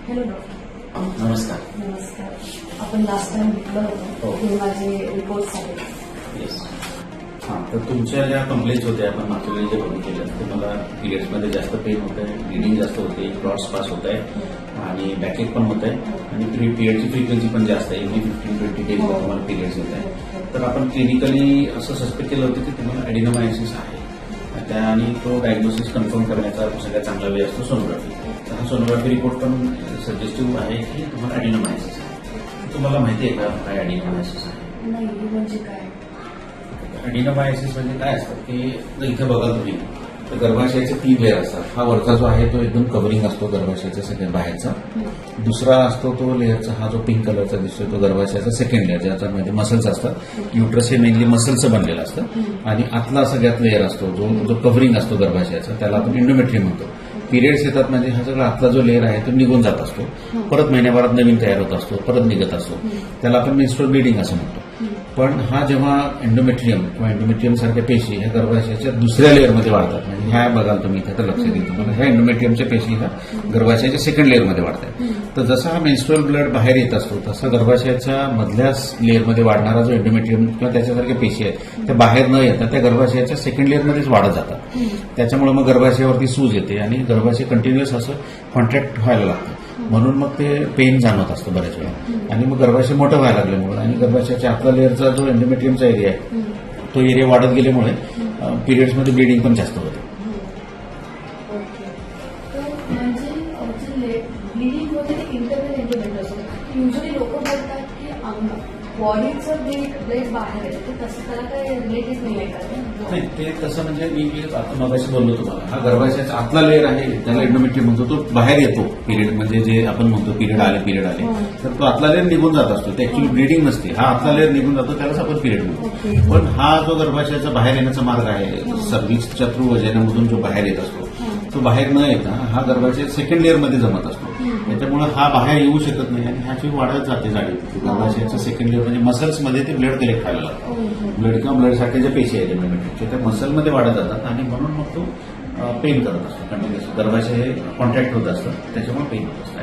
Hello doctor. नमस्कार. नमस्कार. आपण लास्ट टाइम भेटलो होतो हे माझे रिपोर्ट्स आहेत. येस. हां, तर तुमच्या ज्या कंप्लेंट्स होत्या आपण मागच्या वेळी जे बघितलेल्या ते मला पिरियड्समध्ये जास्त पेन होत आहे, ब्लिडिंग जास्त होते, क्लॉट्स पास होत आहे आणि बॅकएक पण होत आहे आणि पिरियडची फ्रिक्वेन्सी पण जास्त आहे. एव्हरी 15-20 डेज तुम्हाला पिरियड्स होत आहे. तर आपण क्लिनिकली असं सस्पेक्ट केलं होतं की तुम्हाला ॲडिनोमायसिस आहे आणि तो डायग्नोसिस कन्फर्म करण्याचा सगळ्यात चांगला वे असतो सोनोग्राफी. तर हा सोनोग्राफी रिपोर्ट पण सजेस्टिव्ह आहे की तुम्हाला ॲडिनोमायसिस आहे. तुम्हाला माहिती आहे का काय ॲडिनोमायसिस आहे? नाही म्हणजे काय? ॲडिनोमायसिस म्हणजे काय असतं की इथे बघा तुम्ही तर गर्भाशयाचे 3 लेअर असतात. हा वरचा जो आहे तो एकदम कव्हरिंग असतो गर्भाशयाचा सगळ्यात बाहेरचा. दुसरा असतो तो लेअरचा हा जो पिंक कलरचा दिसतोय तो गर्भाशयाचा सेकंड लेअर ज्याच्यामध्ये मसल्स असतात. युट्रस हे मेनली मसल्सचं बनलेलं असतं आणि आतला सगळ्यात लेअर असतो जो कव्हरिंग असतो गर्भाशयाचा त्याला आपण इंडोमेट्रियम म्हणतो. पिरियड्स येतात म्हणजे हा सगळा आतला जो लेअर आहे तो निघून जात असतो, परत महिन्याभरात नवीन तयार होत असतो, परत निघत असतो. त्याला आपण मेन्स्ट्रुअल ब्लिडिंग असं म्हणतो. पण हा जेव्हा एंडोमेट्रियम किंवा एंडोमेट्रियम सारख्या पेशी ह्या गर्भाशयाच्या दुसऱ्या लेअरमध्ये वाढतात म्हणजे ह्या बघाल तुम्ही इथे तर लक्ष देईल तुम्हाला ह्या एंडोमेट्रियमच्या पेशी ह्या गर्भाशयाच्या सेकंड लेअरमध्ये वाढतात. तर जसा हा मेन्स्ट्रुअल ब्लड बाहेर येत असतो तसा गर्भाशयाच्या मधल्या लेअरमध्ये वाढणारा जो एंडोमेट्रियम किंवा त्याच्यासारख्या पेशी आहेत त्या बाहेर न येतात त्या गर्भाशयाच्या सेकंड लेअरमध्येच वाढत जातात. त्याच्यामुळे मग गर्भाशयावरती सूज येते आणि गर्भाशय कंटिन्युअस असं कॉन्ट्रॅक्ट व्हायला लागतं. म्हणून मग ते पेन जाणवत असतं बऱ्याच वेळा आणि मग गर्भाशय मोठं व्हायला लागल्यामुळे आणि गर्भाशयाच्या आतला लेअरचा जो एंडोमेट्रियमचा एरिया आहे तो एरिया वाढत गेल्यामुळे पिरियड्समध्ये ब्लिडिंग पण जास्त होते. ब्लिडिंग वगैरे इंटरनल एंडोमेट्रियम युजली लोक बोलतात की बॉडीचं ब्लड बाहेर आहे ते तसं त्याला काही रिलेटेड नाही आहे का? नाही ते तसं म्हणजे मी आता मगाशी बोललो तुम्हाला हा गर्भाशयाचा आतला लेअर आहे त्याला एंडोमेट्रियम म्हणतो तो बाहेर येतो पिरियड म्हणजे जे आपण म्हणतो पिरियड आले तर तो आतला लेअर निघून जात असतो. ते ऍक्च्युली ब्लिडिंग नसते. हा आतला लेअर निघून जातो त्यालाच आपण पिरियड म्हणतो. पण हा जो गर्भाशयाचा बाहेर येण्याचा मार्ग आहे सर्व्हिक्सच्या थ्रू वजनामधून जो बाहेर येत असतो तो बाहेर न येता हा गर्भाशय सेकंड लेअरमध्ये जमत असतो. त्याच्यामुळे हा बाहेर येऊ शकत नाही आणि ह्याची वाढत जाते जाडी. गर्भाशयाचं सेकंड लेअर म्हणजे मसल्समध्ये ते ब्लड कलेक्ट व्हायला लागतं. ब्लड किंवा ब्लड साठ्याच्या पेशी आहेत एंडोमेट्रियमच्या त्या मसलमध्ये वाढत जातात आणि म्हणून मग तो पेन करत असतो कंटिन्युअस. गर्भाशय हे कॉन्ट्रॅक्ट होत असतं त्याच्यामुळे पेन होत असतं.